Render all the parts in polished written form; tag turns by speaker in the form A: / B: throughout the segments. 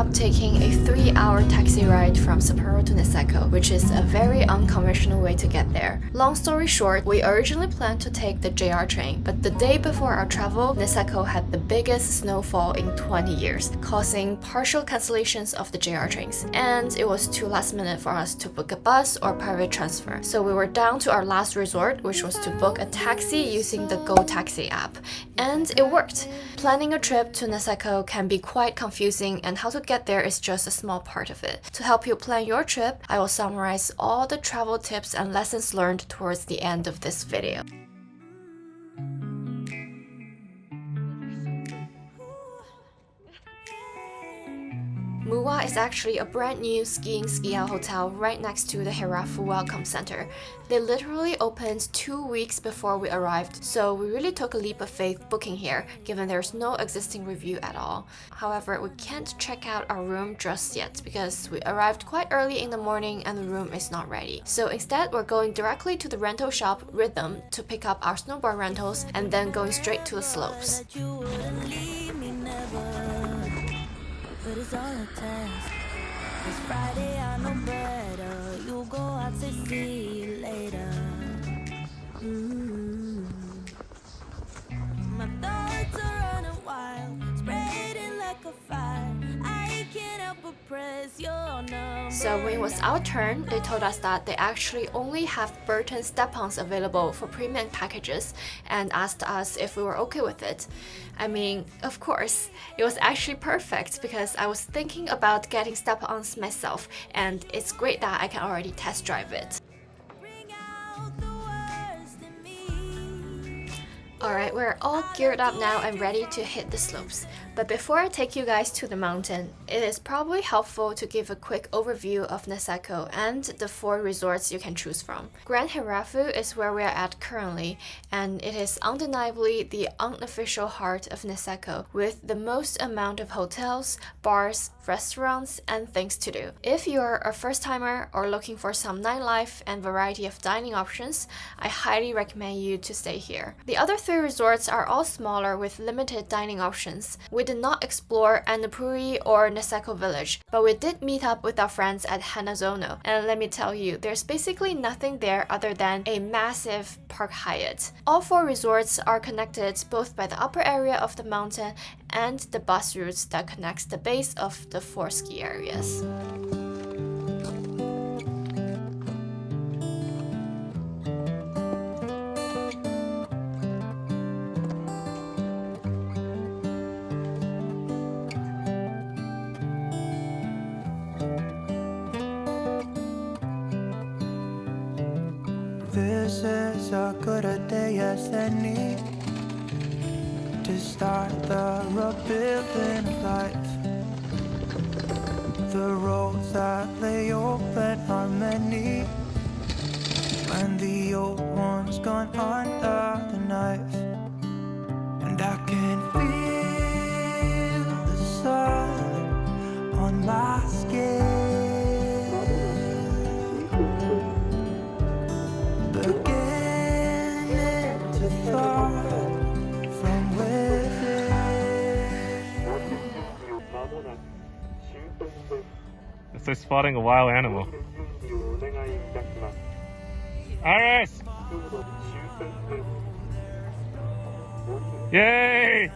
A: up taking a 3-hour taxi ride from Sapporo to Niseko, which is a very unconventional way to get there. Long story short, we originally planned to take the JR train, but the day before our travel, Niseko had the biggest snowfall in 20 years, causing partial cancellations of the JR trains. And it was too last minute for us to book a bus or private transfer. So we were down to our last resort, which was to book a taxi using the Go Taxi app. And it worked. Planning a trip to Niseko can be quite confusing, and how to get there is just a small part of it. To help you plan your trip, I will summarize all the travel tips and lessons learned towards the end of this video. Muwa is actually a brand new ski-out hotel right next to the Hirafu Welcome Center. They literally opened 2 weeks before we arrived, so we really took a leap of faith booking here, given there's no existing review at all. However, we can't check out our room just yet because we arrived quite early in the morning and the room is not ready. So instead, we're going directly to the rental shop Rhythm to pick up our snowboard rentals and then going straight to the slopes.
B: But it's all a test. It's Friday, I know better. You go out to see you later. My thoughts are running wild, spreading like a fire. I can't help but press your number.
A: So when it was our turn, they told us that they actually only have Burton step-ons available for premium packages and asked us if we were okay with it. I mean, of course, it was actually perfect because I was thinking about getting step-ons myself, and it's great that I can already test drive it. Alright, we're all geared up now and ready to hit the slopes. But before I take you guys to the mountain, it is probably helpful to give a quick overview of Niseko and the 4 resorts you can choose from. Grand Hirafu is where we are at currently, and it is undeniably the unofficial heart of Niseko, with the most amount of hotels, bars, restaurants, and things to do. If you're a first-timer or looking for some nightlife and variety of dining options, I highly recommend you to stay here. The other 3 resorts are all smaller with limited dining options. We did not explore Annapuri or Niseko Village, but we did meet up with our friends at Hanazono, and let me tell you, there's basically nothing there other than a massive Park Hyatt. All 4 resorts are connected both by the upper area of the mountain and the bus routes that connects the base of the 4 ski areas.
C: This is as good a day as any to start the rebuilding of life. The roads that lay open are many, and the old one's gone under the knife. And I can feel the sun on my skin.
D: It's like spotting a wild animal. Iris! Yay!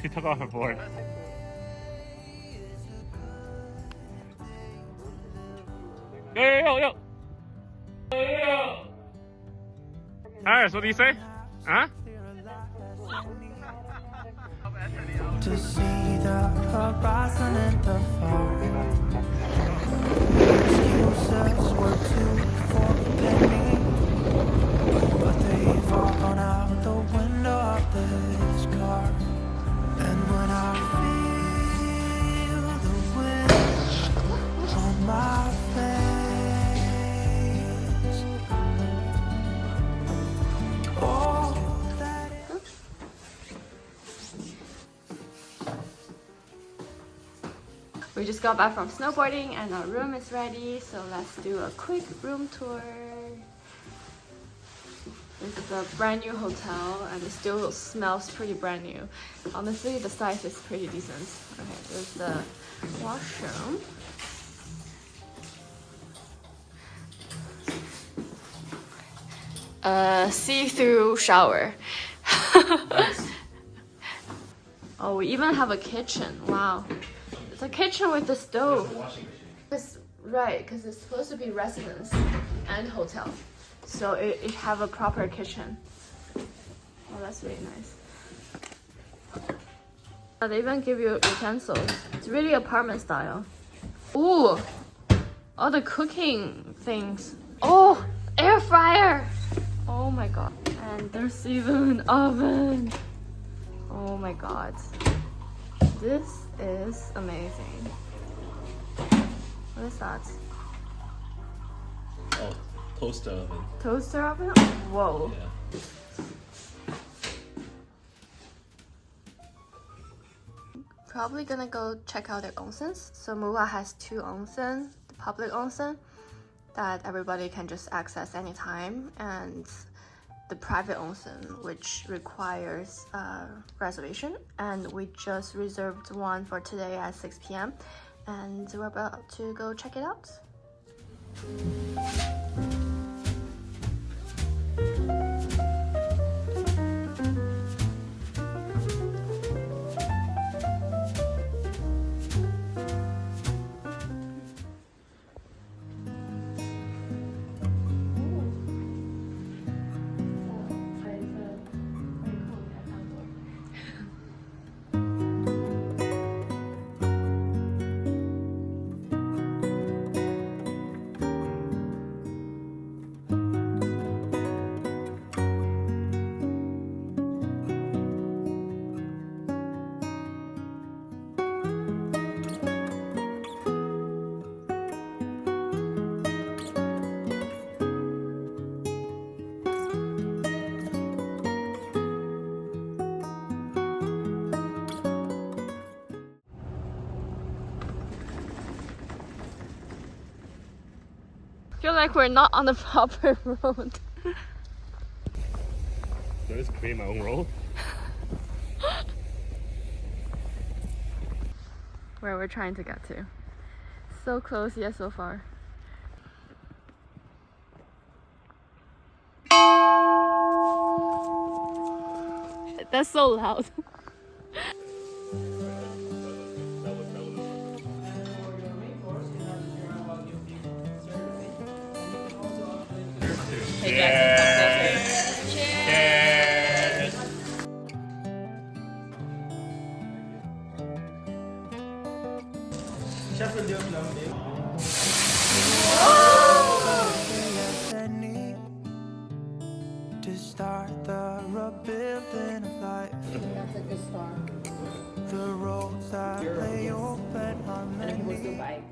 D: She took off her board. Yo! Iris, what do you say? Huh?
C: To see the horizon in the far. Excuses were too for a penny, but they've all gone out the window of this car. And when I feel the wind on my face,
A: we just got back from snowboarding and our room is ready, so let's do a quick room tour. This is a brand new hotel and it still smells pretty brand new. Honestly, the size is pretty decent. Okay, there's the washroom. See-through shower. Oh, we even have a kitchen. Wow. It's a kitchen with a stove. It's, right, because it's supposed to be residence and hotel. So it have a proper kitchen. Oh, that's really nice. They even give you utensils. It's really apartment style. Ooh, all the cooking things. Oh, air fryer. Oh my god. And there's even an oven. Oh my god. This is amazing. What is that?
E: Oh, toaster oven.
A: Toaster oven? Whoa.
E: Yeah.
A: Probably gonna go check out their onsens. So Muwa has 2 onsen, the public onsen that everybody can just access anytime, and the private onsen, which requires reservation. And we just reserved one for today at 6 p.m. and we're about to go check it out. I feel like we're not on the proper road.
D: Do I just create my own road?
A: Where we're trying to get to. So close yet so far. That's so loud.
C: To start the rebuilding of life.
F: That's a good start.
C: The roads that lay open on
F: And then we'll still
C: many.
F: bike.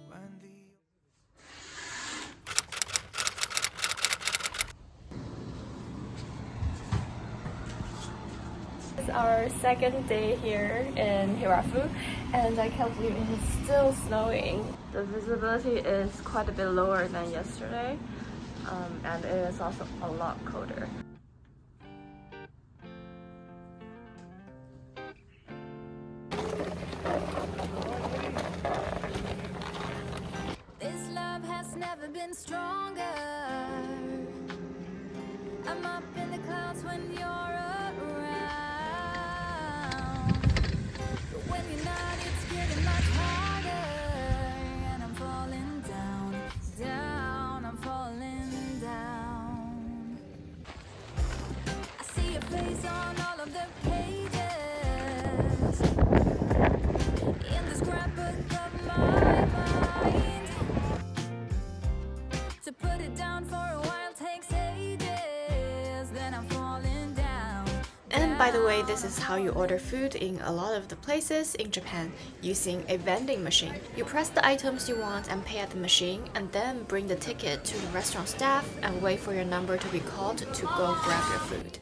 C: When the
A: It's our second day here in Hirafu, and I can't believe it is still snowing. The visibility is quite a bit lower than yesterday, and it is also a lot colder.
B: This love has never been stronger. I'm up in the clouds when you're around. But when you're not, it's getting much harder. And I'm falling down, down, I'm falling down. I see your face on all of the pages in the scrapbook of my mind. To put it down for a while takes ages, then I'm falling down.
A: And by the way, this is how you order food in a lot of the places in Japan, using a vending machine. You press the items you want and pay at the machine, and then bring the ticket to the restaurant staff and wait for your number to be called to go grab your food.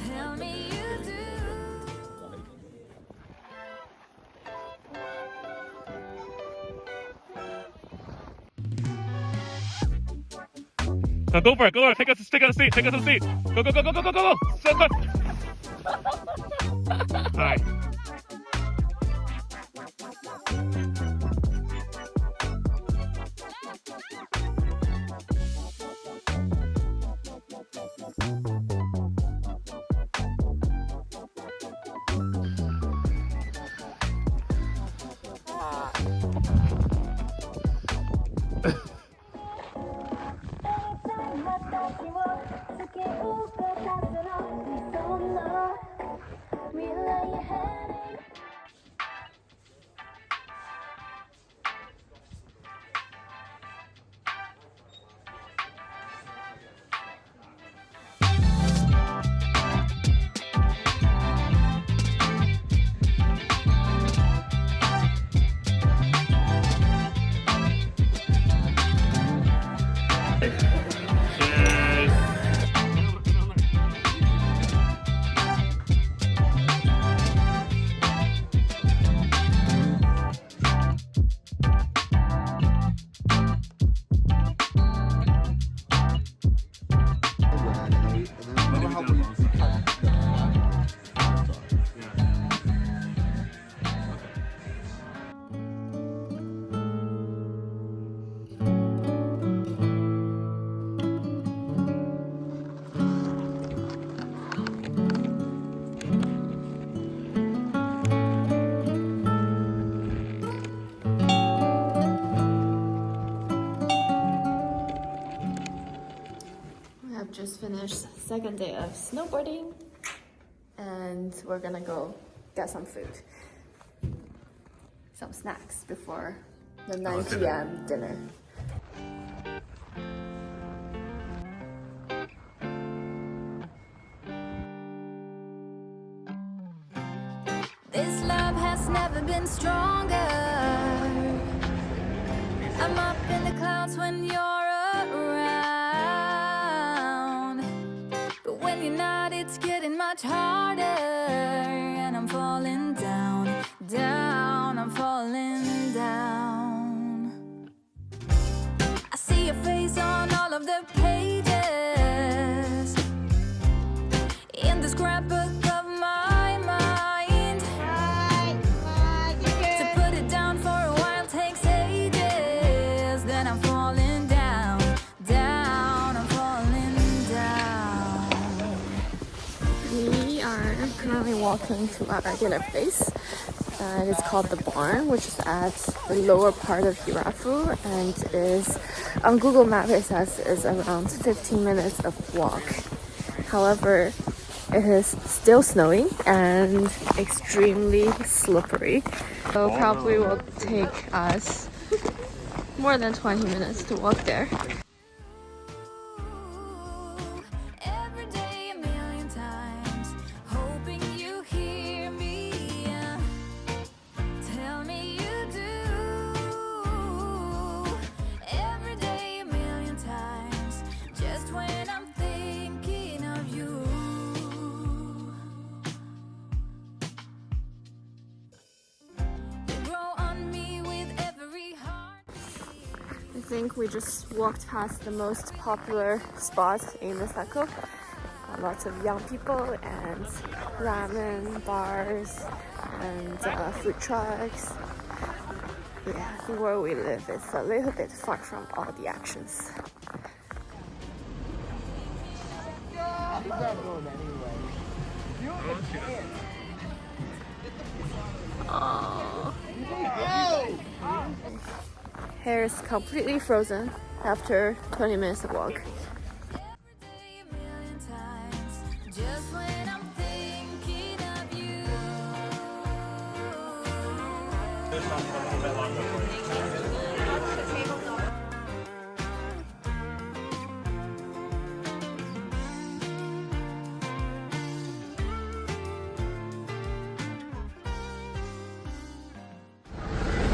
B: Tell me you do.
D: Now go for it. Go for it. Take us a seat. Take us a seat. Go, go, go, go, go, go, go, go. So good. All right.
A: Just finished second day of snowboarding and we're gonna go get some food, some snacks before the 9 p.m. dinner.
B: This love has never been stronger. I'm up in the clouds when you're around, but when you're not, it's getting much harder. And I'm falling down, down, I'm falling down. I see your face on all of the pages in the scrapbook of my mind. To put it down for a while takes ages. Then I'm falling down, down, I'm falling down.
A: We are currently walking to our dinner place. It's called The Barn, which is at the lower part of Hirafu, and is on Google Maps it says is around 15 minutes of walk. However, it is still snowing and extremely slippery, so probably will take us more than 20 minutes to walk there.
B: Every day a million times, hoping you hear me. Tell me you do. Every day a million times, just when I'm thinking of you. You grow on me with every heart.
A: I think we just walked past the most popular spot in Niseko. Lots of young people and ramen bars and food trucks. Yeah, I think where we live is a little bit far from all the actions. Oh. Hair is completely frozen after 20 minutes of walk.
B: Every day a million times, just when I'm thinking of you.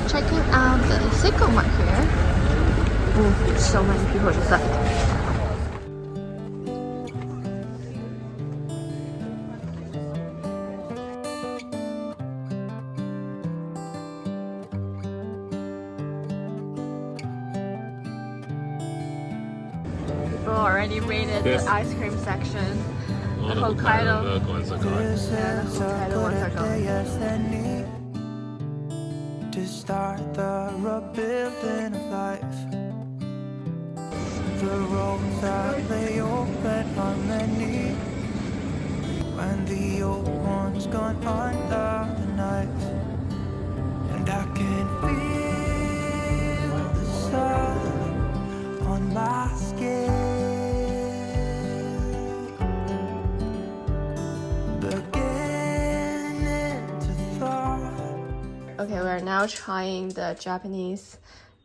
A: Checking out the Niseko one here. So many people inside. People already rated
D: Yes.
A: the ice cream section.
D: The
A: Hokkaido.
D: milk ones are gone.
C: This
A: Yeah,
C: is
A: the
C: a
A: Hokkaido ones are
C: good
A: gone.
C: yes they need to start the rebuilding of life. The roads that lay open are many when the old one's gone under the knife, and I can feel the sun on my skin.
A: Okay, we're now trying the Japanese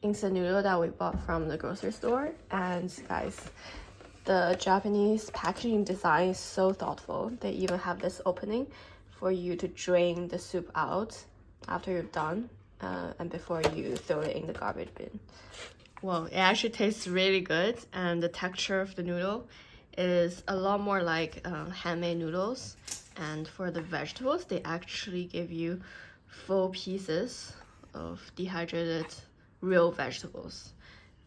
A: instant noodle that we bought from the grocery store. And guys, the Japanese packaging design is so thoughtful. They even have this opening for you to drain the soup out after you're done and before you throw it in the garbage bin. Well, it actually tastes really good, and the texture of the noodle is a lot more like handmade noodles. And for the vegetables, they actually give you full pieces of dehydrated real vegetables,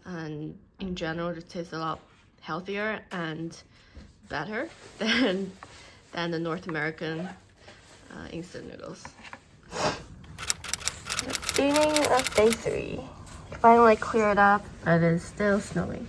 A: and in general it tastes a lot healthier and better than the North American instant noodles. Beginning of day 3, finally cleared up, but it's still snowing.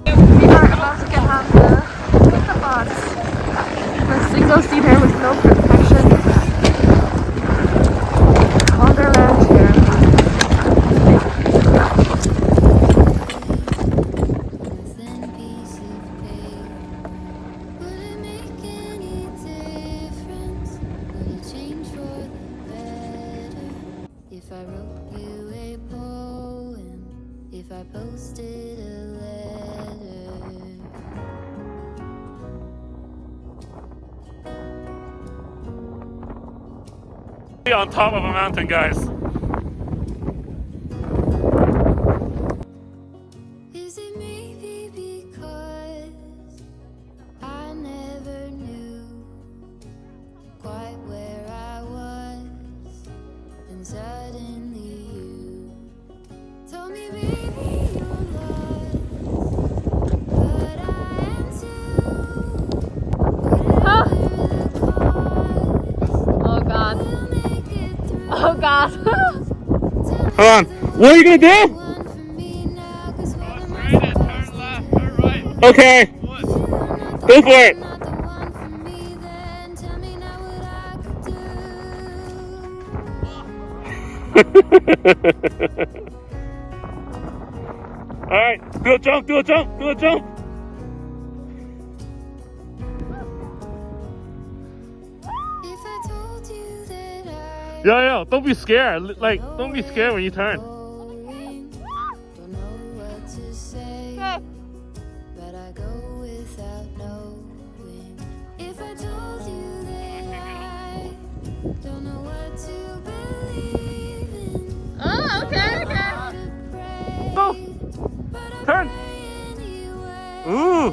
A: We are about to get on the bus. The single seater with no protection. Wonderland here.
B: Thin piece of paper. Would it make any difference? Would it change for the better? If I wrote you a poem, if I posted a letter.
D: On top of a mountain, guys.
B: Is it maybe because I never knew quite where I was, and suddenly you told me, baby, you're lost, but I am too. Whatever the cost,
A: Oh god.
B: we'll make it through.
A: Oh god.
D: Hold on. What are you gonna do?
B: One for me now, 'cause what am I
D: Turn
B: supposed
D: left,
B: to
D: turn
B: do?
D: right.
B: If
D: Okay.
B: you're not the
D: Go for it.
B: not the one for me, then tell me now what I could do.
D: All right. Do a jump. Do a jump. Do a jump.
B: If I told you that I
D: Yeah. Don't be scared. Like, don't be scared when you turn.
B: going, don't know what to say, but I go without knowing. If I told you that I don't know what to believe in,
A: Oh, okay, okay.
B: how to pray,
D: Go.
B: but I
D: Turn.
B: pray anyway.
D: Ooh.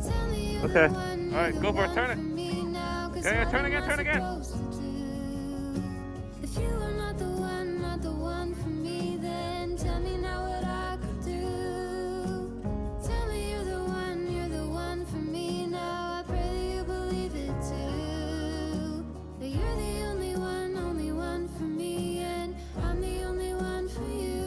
B: Tell me you're
D: Okay.
B: the one,
D: All right. Go for it. Turn
B: for
D: it.
B: me now, 'cause
D: Yeah.
B: what
D: Turn
B: am
D: again.
B: I
D: Turn again.
B: supposed to do? If you are not the one, not the one for me, then tell me now what I could do. Tell me you're the one for me now. I pray that you believe it too. That you're the only one for me, and I'm the only one for you.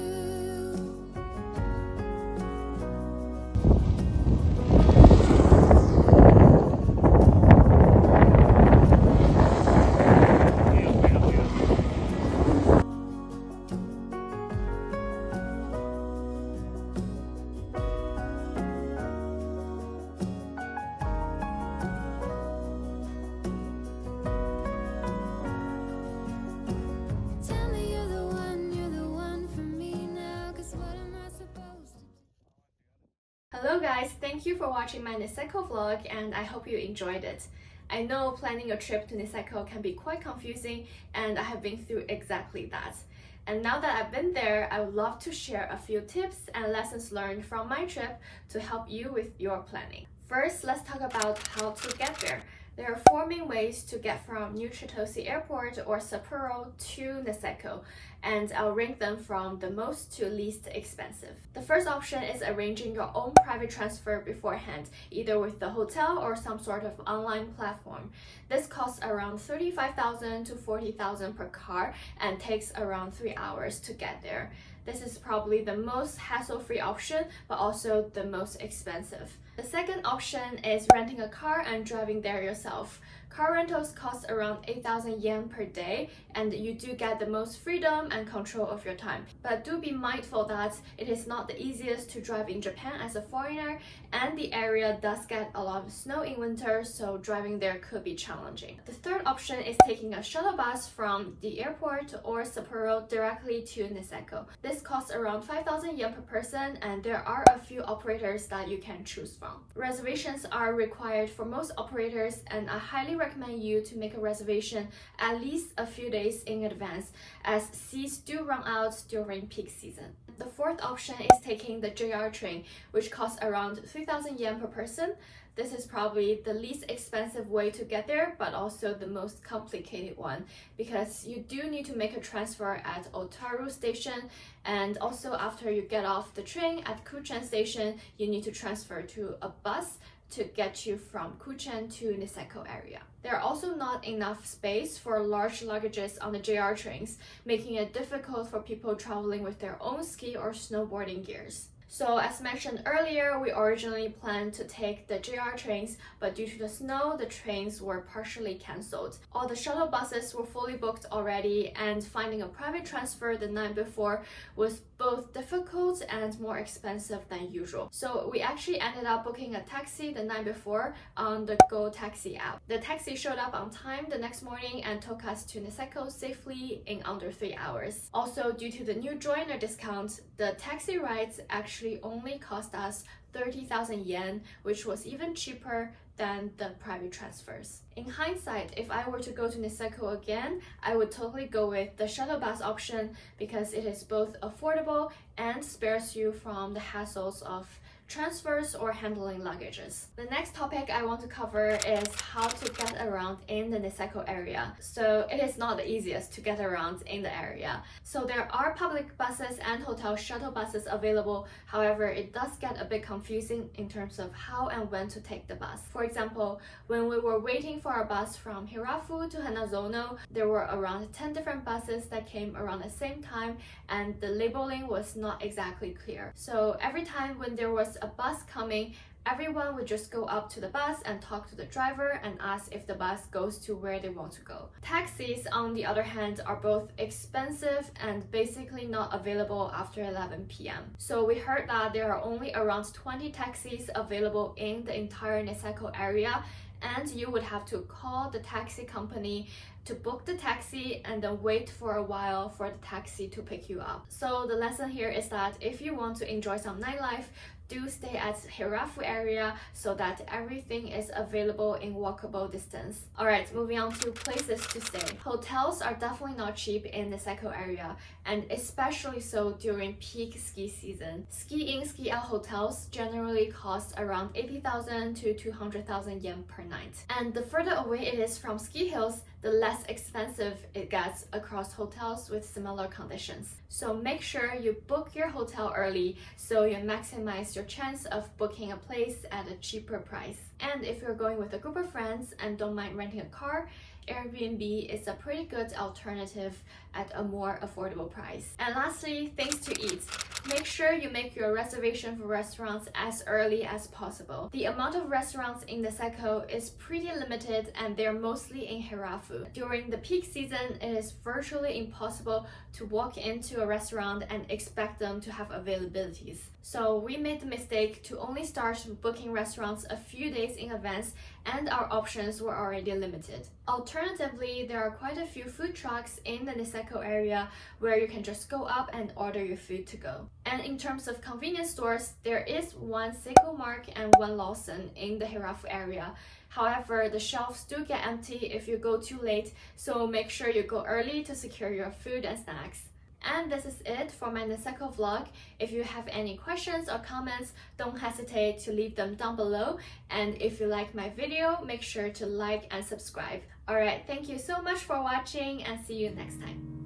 B: Tell me you're the one for me now, 'cause what am I supposed to do?
A: Hello guys, thank you for watching my Niseko vlog, and I hope you enjoyed it. I know planning a trip to Niseko can be quite confusing, and I have been through exactly that. And now that I've been there, I would love to share a few tips and lessons learned from my trip to help you with your planning. First, let's talk about how to get there. There are 4 main ways to get from New Chitose Airport or Sapporo to Niseko, and I'll rank them from the most to least expensive. The first option is arranging your own private transfer beforehand, either with the hotel or some sort of online platform. This costs around 35,000 to 40,000 per car and takes around 3 hours to get there. This is probably the most hassle-free option, but also the most expensive. The second option is renting a car and driving there yourself. Car rentals cost around 8,000 yen per day, and you do get the most freedom and control of your time. But do be mindful that it is not the easiest to drive in Japan as a foreigner, and the area does get a lot of snow in winter, so driving there could be challenging. The third option is taking a shuttle bus from the airport or Sapporo directly to Niseko. This costs around 5,000 yen per person, and there are a few operators that you can choose from. Reservations are required for most operators, and I highly recommend you to make a reservation at least a few days in advance, as seats do run out during peak season. The fourth option is taking the JR train, which costs around 3,000 yen per person. This is probably the least expensive way to get there, but also the most complicated one, because you do need to make a transfer at Otaru station, and also after you get off the train at Kuchen station, you need to transfer to a bus to get you from Kuchen to Niseko area. There are also not enough space for large luggages on the JR trains, making it difficult for people traveling with their own ski or snowboarding gears. So as mentioned earlier, we originally planned to take the JR trains, but due to the snow, the trains were partially cancelled. All the shuttle buses were fully booked already, and finding a private transfer the night before was both difficult and more expensive than usual. So we actually ended up booking a taxi the night before on the Go Taxi app. The taxi showed up on time the next morning and took us to Niseko safely in under 3 hours. Also, due to the new joiner discount, the taxi rides actually only cost us 30,000 yen, which was even cheaper than the private transfers. In hindsight, if I were to go to Niseko again, I would totally go with the shuttle bus option because it is both affordable and spares you from the hassles of transfers or handling luggages. The next topic I want to cover is how to get around in the Niseko area. So it is not the easiest to get around in the area. So there are public buses and hotel shuttle buses available. However, it does get a bit confusing in terms of how and when to take the bus. For example, when we were waiting for our bus from Hirafu to Hanazono, there were around 10 different buses that came around the same time, and the labeling was not exactly clear. So every time when there was a bus coming, everyone would just go up to the bus and talk to the driver and ask if the bus goes to where they want to go. Taxis, on the other hand, are both expensive and basically not available after 11 p.m. So we heard that there are only around 20 taxis available in the entire Niseko area, and you would have to call the taxi company to book the taxi and then wait for a while for the taxi to pick you up. So the lesson here is that if you want to enjoy some nightlife, do stay at Hirafu area so that everything is available in walkable distance. Alright, moving on to places to stay. Hotels are definitely not cheap in the Niseko area, and especially so during peak ski season. Ski-in, ski-out hotels generally cost around 80,000 to 200,000 yen per night. And the further away it is from ski hills, the less expensive it gets across hotels with similar conditions. So make sure you book your hotel early so you maximize your chance of booking a place at a cheaper price. And if you're going with a group of friends and don't mind renting a car, Airbnb is a pretty good alternative at a more affordable price. And lastly, things to eat. Make sure you make your reservation for restaurants as early as possible. The amount of restaurants in Niseko is pretty limited, and they're mostly in Hirafu. During the peak season, it is virtually impossible to walk into a restaurant and expect them to have availabilities. So we made the mistake to only start booking restaurants a few days in advance, and our options were already limited. Alternatively, there are quite a few food trucks in the Niseko area where you can just go up and order your food to go. And in terms of convenience stores, there is one Seiko Mark and one Lawson in the Hirafu area. However, the shelves do get empty if you go too late, so make sure you go early to secure your food and snacks. And this is it for my Niseko vlog. If you have any questions or comments, don't hesitate to leave them down below. And if you like my video, make sure to like and subscribe. Alright, thank you so much for watching and see you next time.